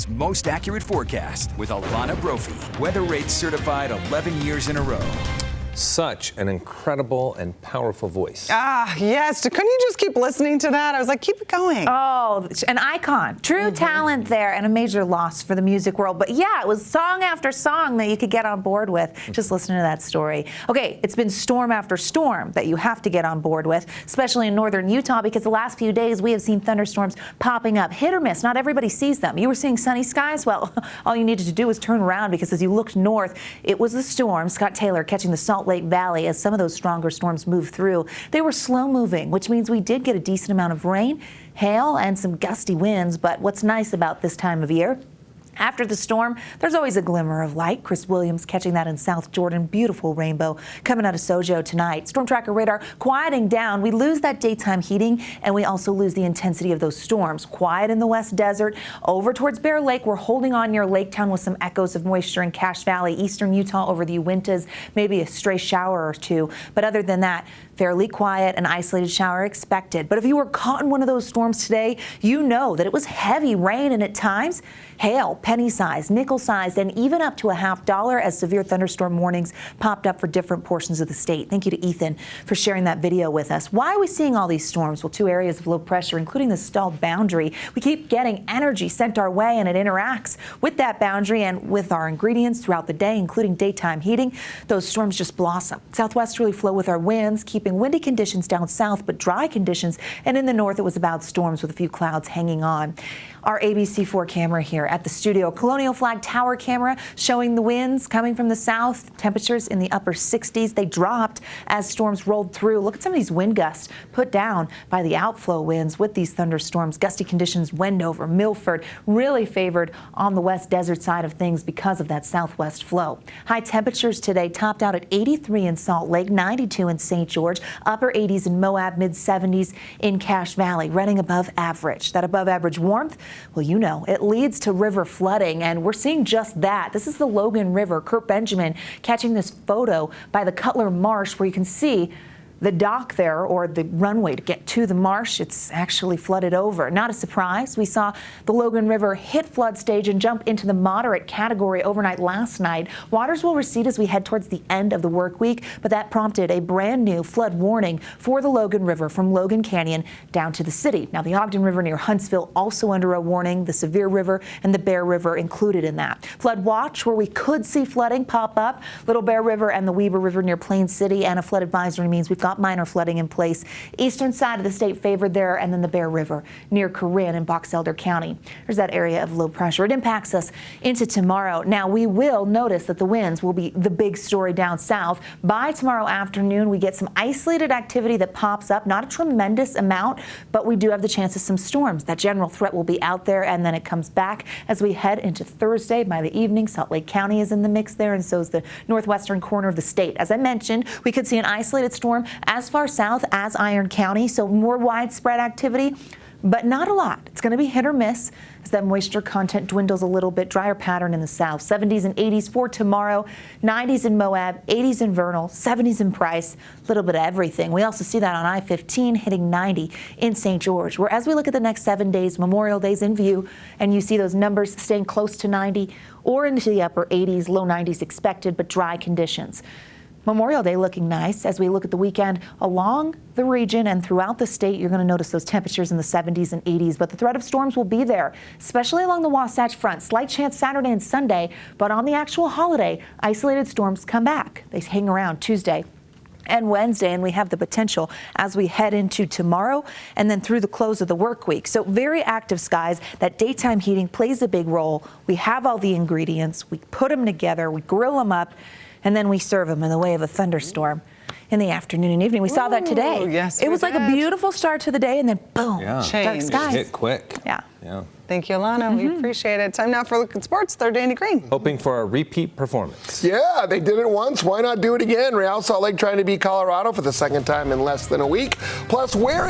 Most accurate forecast with Alana Brophy. Weather rates certified 11 years in a row. Such an incredible and powerful voice. Yes. Couldn't you just keep listening to that? I was like, keep it going. Oh, an icon. True talent there, and a major loss for the music world. But yeah, it was song after song that you could get on board with. Just listening to that story. Okay, it's been storm after storm that you have to get on board with, especially in northern Utah, because the last few days we have seen thunderstorms popping up. Hit or miss. Not everybody sees them. You were seeing sunny skies? Well, all you needed to do was turn around, because as you looked north, it was the storm. Scott Taylor catching the Salt Lake Valley as some of those stronger storms moved through. They were slow moving, which means we did get a decent amount of rain, hail, and some gusty winds. But what's nice about this time of year, after the storm, there's always a glimmer of light. Chris Williams catching that in South Jordan. Beautiful rainbow coming out of Sojo tonight. Storm tracker radar quieting down. We lose that daytime heating, and we also lose the intensity of those storms. Quiet in the West Desert. Over towards Bear Lake, we're holding on near Lake Town with some echoes of moisture in Cache Valley. Eastern Utah over the Uintas, maybe a stray shower or two. But other than that, fairly quiet, an isolated shower expected. But if you were caught in one of those storms today, you know that it was heavy rain and at times hail, penny-sized, nickel-sized, and even up to $50 as severe thunderstorm warnings popped up for different portions of the state. Thank you to Ethan for sharing that video with us. Why are we seeing all these storms? Well, two areas of low pressure, including the stalled boundary. We keep getting energy sent our way, and it interacts with that boundary and with our ingredients throughout the day, including daytime heating. Those storms just blossom. Southwesterly flow with our winds, keeping windy conditions down south, but dry conditions. And in the north, it was about storms with a few clouds hanging on. Our ABC4 camera here at the studio, Colonial Flag Tower camera showing the winds coming from the south, temperatures in the upper 60s. They dropped as storms rolled through. Look at some of these wind gusts put down by the outflow winds with these thunderstorms. Gusty conditions, Wendover, Milford, really favored on the west desert side of things because of that southwest flow. High temperatures today topped out at 83 in Salt Lake, 92 in St. George, upper 80s in Moab, mid 70s in Cache Valley, running above average. That above average warmth, well, you know, it leads to river flooding, and we're seeing just that. This is the Logan River. Kurt Benjamin catching this photo by the Cutler Marsh where you can see the dock there, or the runway to get to the marsh. It's actually flooded over. Not a surprise. We saw the Logan River hit flood stage and jump into the moderate category overnight last night. Waters will recede as we head towards the end of the work week, but that prompted a brand new flood warning for the Logan River from Logan Canyon down to the city. Now, the Ogden River near Huntsville also under a warning, the Sevier River and the Bear River included in that. Flood watch, where we could see flooding pop up, Little Bear River and the Weber River near Plain City, and a flood advisory means we've got minor flooding in place. Eastern side of the state favored there, and then the Bear River near Corinne in Box Elder County. There's that area of low pressure. It impacts us into tomorrow. Now, we will notice that the winds will be the big story down south. By tomorrow afternoon, we get some isolated activity that pops up, not a tremendous amount, but we do have the chance of some storms. That general threat will be out there, and then it comes back as we head into Thursday. By the evening, Salt Lake County is in the mix there, and so is the northwestern corner of the state. As I mentioned, we could see an isolated storm as far south as Iron County, so more widespread activity, but not a lot. It's going to be hit or miss as that moisture content dwindles a little bit. Drier pattern in the south. 70s and 80s for tomorrow. 90s in Moab, 80s in Vernal, 70s in Price. A little bit of everything. We also see that on I-15 hitting 90 in St. George. Where as we look at the next 7 days, Memorial Day's in view, and you see those numbers staying close to 90 or into the upper 80s, low 90s expected, but dry conditions. Memorial Day looking nice as we look at the weekend along the region and throughout the state. You're going to notice those temperatures in the 70s and 80s, but the threat of storms will be there, especially along the Wasatch Front. Slight chance Saturday and Sunday, but on the actual holiday, isolated storms come back. They hang around Tuesday and Wednesday, and we have the potential as we head into tomorrow and then through the close of the work week. So very active skies. That daytime heating plays a big role. We have all the ingredients. We put them together. We grill them up, and then we serve them in the way of a thunderstorm in the afternoon and evening. We saw that today. Yes, it was like a beautiful start to the day, and then boom, dark skies. Hit quick. Yeah. Thank you, Alana. We appreciate it. Time now for Look at Sports. They're Danny Green. Hoping for a repeat performance. Yeah, they did it once. Why not do it again? Real Salt Lake trying to beat Colorado for the second time in less than a week. Plus, where